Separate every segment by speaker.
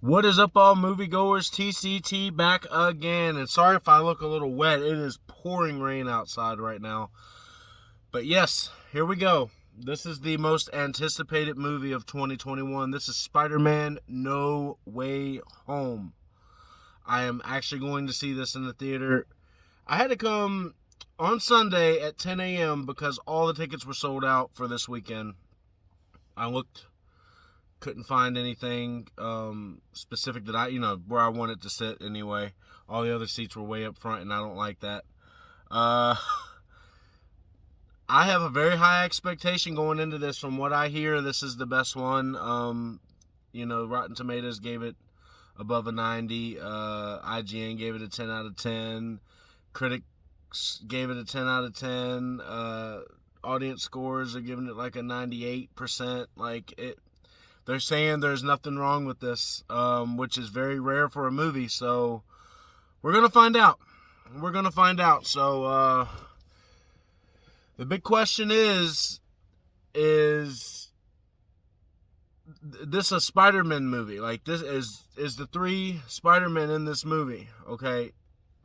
Speaker 1: What is up, all moviegoers? TCT back again. And sorry if I look a little wet. It is pouring rain outside right now. But yes, here we go. This is the most anticipated movie of 2021. This is Spider-Man No Way Home. I am actually going to see this in the theater. I had to come on Sunday at 10 a.m. because all the tickets were sold out for this weekend. I looked, couldn't find anything specific that where I wanted to sit anyway. All the other seats were way up front, and I don't like that. I have a very high expectation going into this. From what I hear, this is the best one. Rotten Tomatoes gave it above a 90. IGN gave it a 10 out of 10. Critics gave it a 10 out of 10. Audience scores are giving it like a 98%. They're saying there's nothing wrong with this, which is very rare for a movie. So we're going to find out. So the big question is this a Spider-Man movie? Like, this is the 3 Spider-Men in this movie, okay?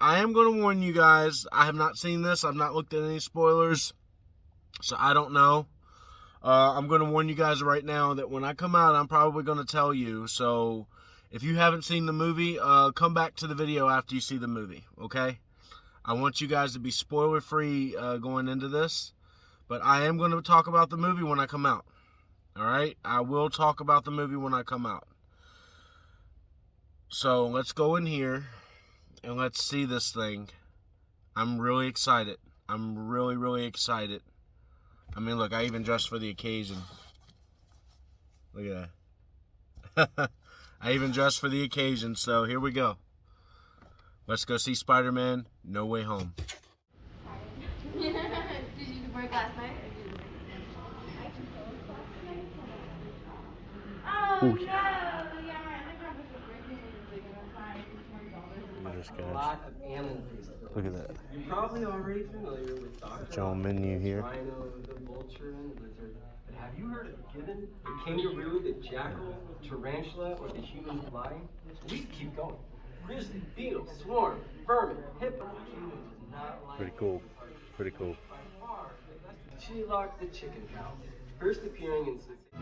Speaker 1: I am going to warn you guys. I have not seen this. I've not looked at any spoilers, so I don't know. I'm going to warn you guys right now that when I come out, I'm probably going to tell you. So if you haven't seen the movie, come back to the video after you see the movie, okay? I want you guys to be spoiler-free going into this, but I am going to talk about the movie when I come out, all right? I will talk about the movie when I come out. So let's go in here and let's see this thing. I'm really excited. I'm really, really excited. I mean, look, I even dressed for the occasion. Look at that. I even dressed for the occasion, so here we go. Let's go see Spider-Man No Way Home.
Speaker 2: Did you work last night? Oh, yeah.
Speaker 1: Look at that.
Speaker 3: You're probably already familiar with Dr.
Speaker 1: John Menu here.
Speaker 3: Rhino, the vulture, and the lizard. But have you heard of Gibbon, the kangaroo, the jackal, tarantula, or the human fly? We can keep going. Grizzly, beetle, swarm, vermin, hippo.
Speaker 1: Pretty cool. Pretty cool.
Speaker 3: Chilok the chicken cow. First appearing in...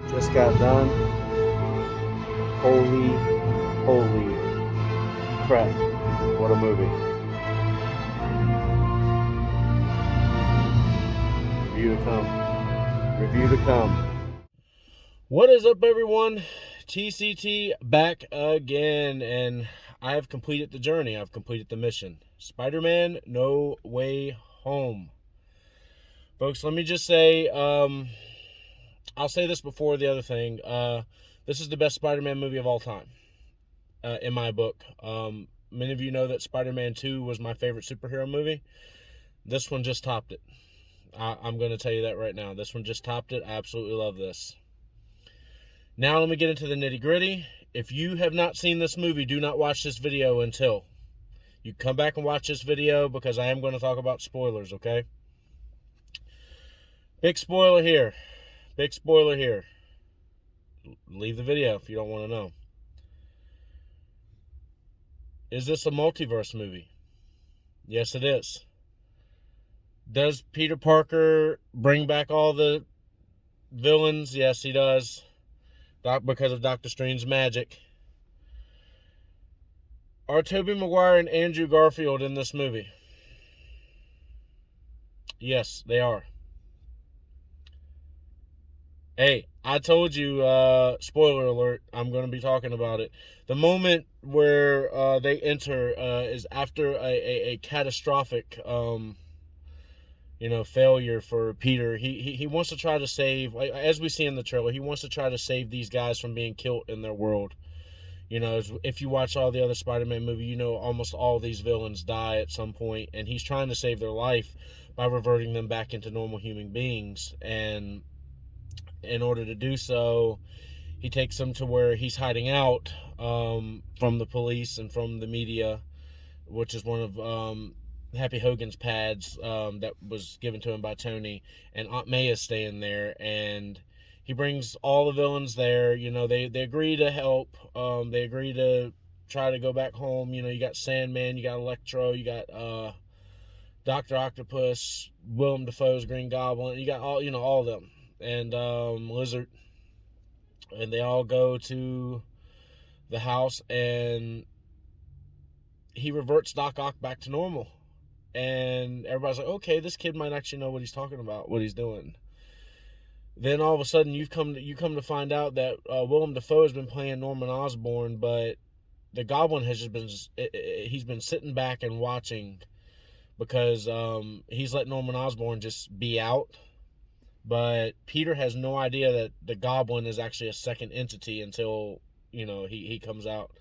Speaker 1: Just got done. Holy crap. What a movie. Review to come. What is up, everyone? TCT back again, and I have completed the journey. I've completed the mission. Spider-Man No Way Home. Folks, let me just say, I'll say this before the other thing. This is the best Spider-Man movie of all time, in my book. Many of you know that Spider-Man 2 was my favorite superhero movie. This one just topped it. I'm going to tell you that right now. This one just topped it. I absolutely love this. Now let me get into the nitty-gritty. If you have not seen this movie, do not watch this video until you come back and watch this video, because I am going to talk about spoilers, okay? Big spoiler here. Big spoiler here. Leave the video if you don't want to know. Is this a multiverse movie? Yes, it is. Does Peter Parker bring back all the villains? Yes, he does. Because of Doctor Strange's magic. Are Tobey Maguire and Andrew Garfield in this movie? Yes, they are. Hey, I told you, spoiler alert, I'm going to be talking about it. The moment where they enter is after a catastrophic failure for Peter. He wants to try to save, like, as we see in the trailer, he wants to try to save these guys from being killed in their world. If you watch all the other Spider-Man movies, almost all these villains die at some point, and he's trying to save their life by reverting them back into normal human beings. And in order to do so, he takes them to where he's hiding out from the police and from the media, which is one of Happy Hogan's pads that was given to him by Tony, and Aunt May is staying there, and he brings all the villains there. You know, they agree to help. They agree to try to go back home. You know, you got Sandman, you got Electro, you got Dr. Octopus, Willem Dafoe's Green Goblin. You got all of them, and Lizard, and they all go to the house, and he reverts Doc Ock back to normal. And everybody's like, okay, this kid might actually know what he's talking about, what he's doing. Then all of a sudden, you come to find out that Willem Dafoe has been playing Norman Osborn, but the Goblin has just he's been sitting back and watching, because he's let Norman Osborn just be out. But Peter has no idea that the Goblin is actually a second entity until, he comes out.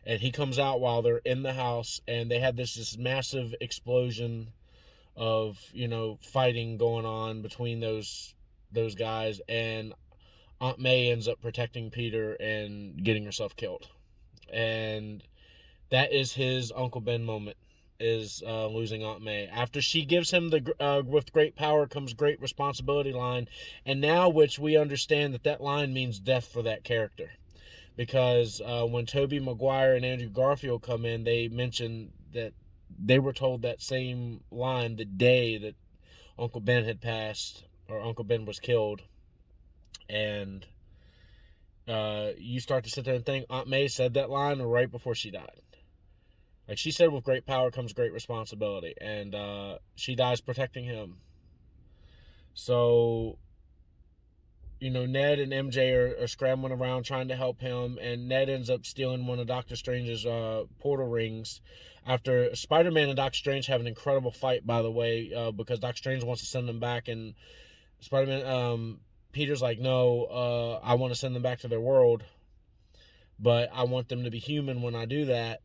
Speaker 1: And he comes out while they're in the house, and they have this massive explosion of, fighting going on between those guys, and Aunt May ends up protecting Peter and getting herself killed. And that is his Uncle Ben moment, is losing Aunt May. After she gives him the with great power comes great responsibility line, and now which we understand that line means death for that character. Because when Tobey Maguire and Andrew Garfield come in, they mention that they were told that same line the day that Uncle Ben had passed, or Uncle Ben was killed. And you start to sit there and think Aunt May said that line right before she died. Like, she said, with great power comes great responsibility. And she dies protecting him. So, Ned and MJ are scrambling around trying to help him, and Ned ends up stealing one of Doctor Strange's portal rings after Spider-Man and Doctor Strange have an incredible fight, by the way, because Doctor Strange wants to send them back, and Spider-Man, Peter's like, no, I want to send them back to their world, but I want them to be human when I do that,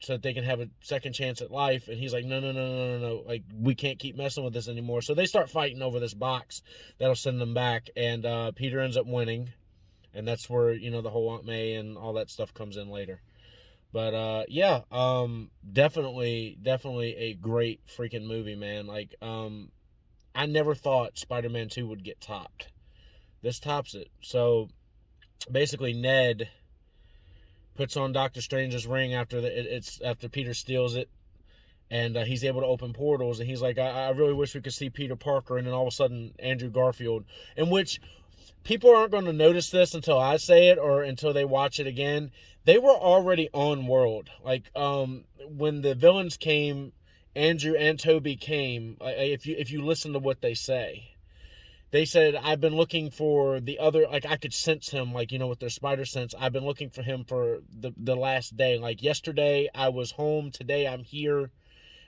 Speaker 1: so that they can have a second chance at life. And he's like, no. Like, we can't keep messing with this anymore. So they start fighting over this box that'll send them back. And Peter ends up winning. And that's where, the whole Aunt May and all that stuff comes in later. But, definitely a great freaking movie, man. Like, I never thought Spider-Man 2 would get topped. This tops it. So, basically, Ned puts on Doctor Strange's ring after Peter steals it, and he's able to open portals. And he's like, I really wish we could see Peter Parker. And then all of a sudden, Andrew Garfield, in which people aren't going to notice this until I say it or until they watch it again. They were already on world. Like, when the villains came, Andrew and Toby came. If you listen to what they say. They said, I've been looking for the other, like, I could sense him, like, with their spider sense. I've been looking for him for the last day. Like, yesterday I was home, today I'm here,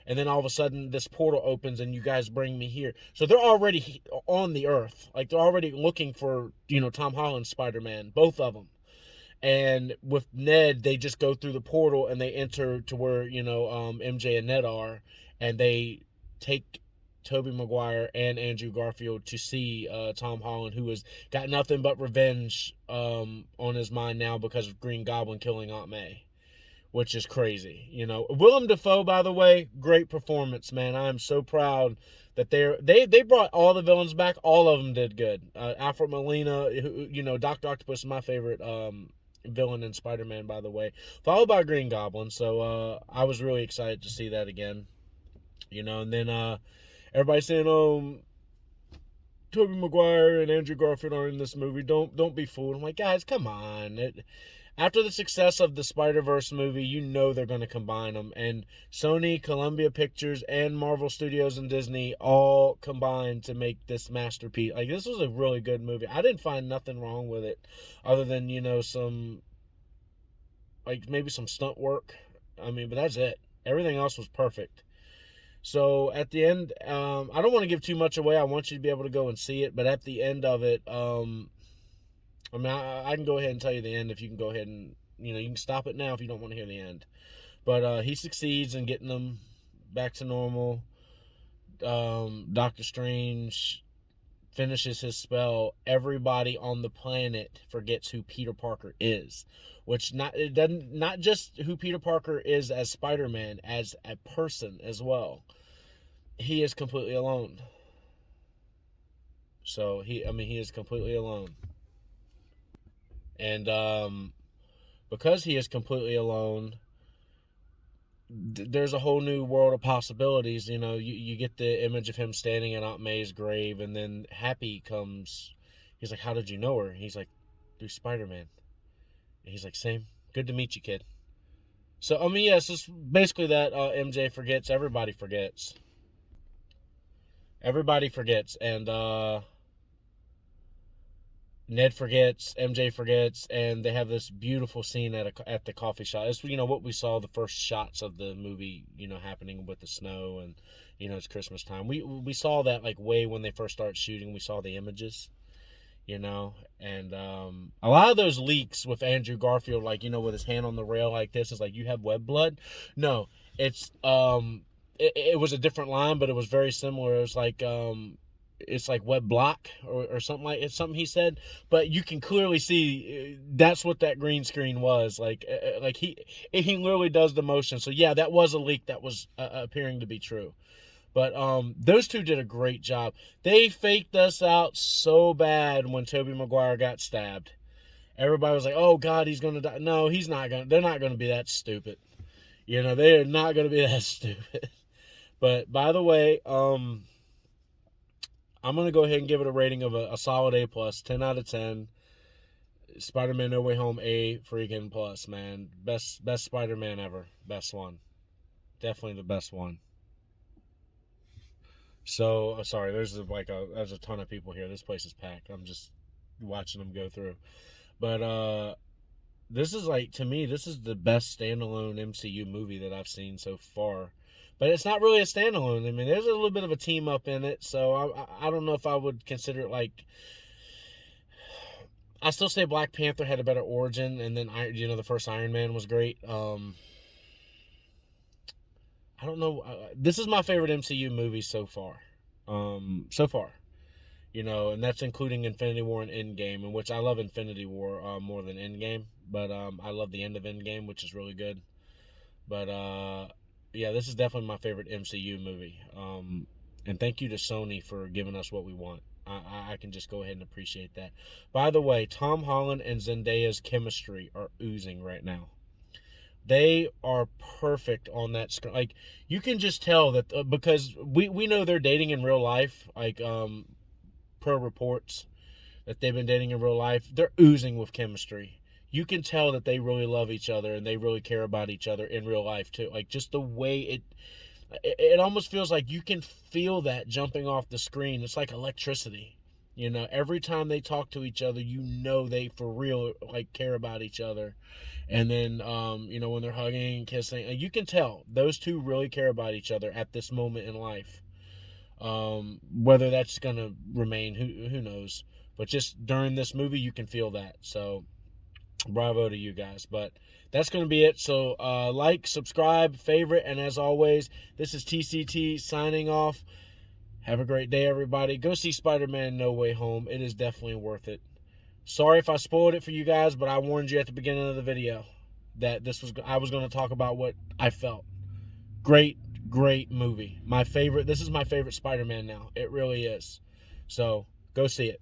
Speaker 1: and then all of a sudden this portal opens and you guys bring me here. So they're already on the earth. Like, they're already looking for, Tom Holland's Spider-Man, both of them. And with Ned, they just go through the portal and they enter to where, MJ and Ned are, and they take Tobey Maguire and Andrew Garfield to see Tom Holland, who has got nothing but revenge on his mind now because of Green Goblin killing Aunt May, which is crazy. Willem Dafoe, by the way, great performance, man. I am so proud that they brought all the villains back. All of them did good. Alfred Molina, who, Dr. Octopus is my favorite villain in Spider-Man, by the way, followed by Green Goblin. So I was really excited to see that again. And then everybody's saying, Tobey Maguire and Andrew Garfield are in this movie. Don't be fooled. I'm like, guys, come on. After the success of the Spider-Verse movie, they're going to combine them. And Sony, Columbia Pictures, and Marvel Studios and Disney all combined to make this masterpiece. Like, this was a really good movie. I didn't find nothing wrong with it other than, some, like, maybe some stunt work. I mean, but that's it. Everything else was perfect. So at the end, I don't want to give too much away. I want you to be able to go and see it. But at the end of it, I can go ahead and tell you the end if you can go ahead and, you can stop it now if you don't want to hear the end. But he succeeds in getting them back to normal. Doctor Strange finishes his spell. Everybody on the planet forgets who Peter Parker is. Which not just who Peter Parker is as Spider-Man, as a person as well. He is completely alone. So he is completely alone. And because he is completely alone, there's a whole new world of possibilities. You know, you get the image of him standing at Aunt May's grave, and then Happy comes. He's like, "How did you know her?" He's like, "Through Spider-Man." And he's like, "Same. Good to meet you, kid." So, I mean, yes, it's basically that MJ forgets. Everybody forgets. Everybody forgets. And Ned forgets, MJ forgets, and they have this beautiful scene at the coffee shop. It's, you know, what we saw the first shots of the movie, you know, happening with the snow, and you know, it's Christmas time. We saw that like way when they first started shooting. We saw the images, you know, and a lot of those leaks with Andrew Garfield, like, you know, with his hand on the rail like this, is like, "You have web blood." No, it's it was a different line, but it was very similar. It was like it's like web block or something, like it's something he said, but you can clearly see that's what that green screen was like he literally does the motion. So yeah, that was a leak that was appearing to be true. But those two did a great job. They faked us out so bad when Tobey Maguire got stabbed. Everybody was like, "Oh God, he's gonna die." No, he's not gonna. They're not gonna be that stupid. You know, they are not gonna be that stupid. But by the way, I'm going to go ahead and give it a rating of a solid A+, 10 out of 10. Spider-Man No Way Home, A freaking plus, man. Best Spider-Man ever. Best one. Definitely the best one. So, sorry, there's a ton of people here. This place is packed. I'm just watching them go through. But this is like, to me, this is the best standalone MCU movie that I've seen so far. But it's not really a standalone. I mean, there's a little bit of a team up in it, so I don't know if I would consider it like. I still say Black Panther had a better origin, and then, you know, the first Iron Man was great. I don't know. This is my favorite MCU movie so far. So far, you know, and that's including Infinity War and Endgame, in which I love Infinity War more than Endgame, but I love the end of Endgame, which is really good. But yeah, this is definitely my favorite MCU movie. And thank you to Sony for giving us what we want. I can just go ahead and appreciate that. By the way, Tom Holland and Zendaya's chemistry are oozing right now. They are perfect on that screen. Like, you can just tell that because we know they're dating in real life. Like, per reports that they've been dating in real life, they're oozing with chemistry. You can tell that they really love each other and they really care about each other in real life too. Like, just the way it almost feels like you can feel that jumping off the screen. It's like electricity. You know, every time they talk to each other, you know they for real like care about each other. And then you know, when they're hugging and kissing, you can tell those two really care about each other at this moment in life. Whether that's gonna remain, who knows? But just during this movie, you can feel that. So bravo to you guys. But that's going to be it. So like, subscribe, favorite, and as always, this is TCT signing off. Have a great day, everybody. Go see Spider-Man No Way Home. It is definitely worth it. Sorry if I spoiled it for you guys, but I warned you at the beginning of the video that I was going to talk about what I felt. Great movie. My favorite. This is my favorite Spider-Man now. It really is. So go see it.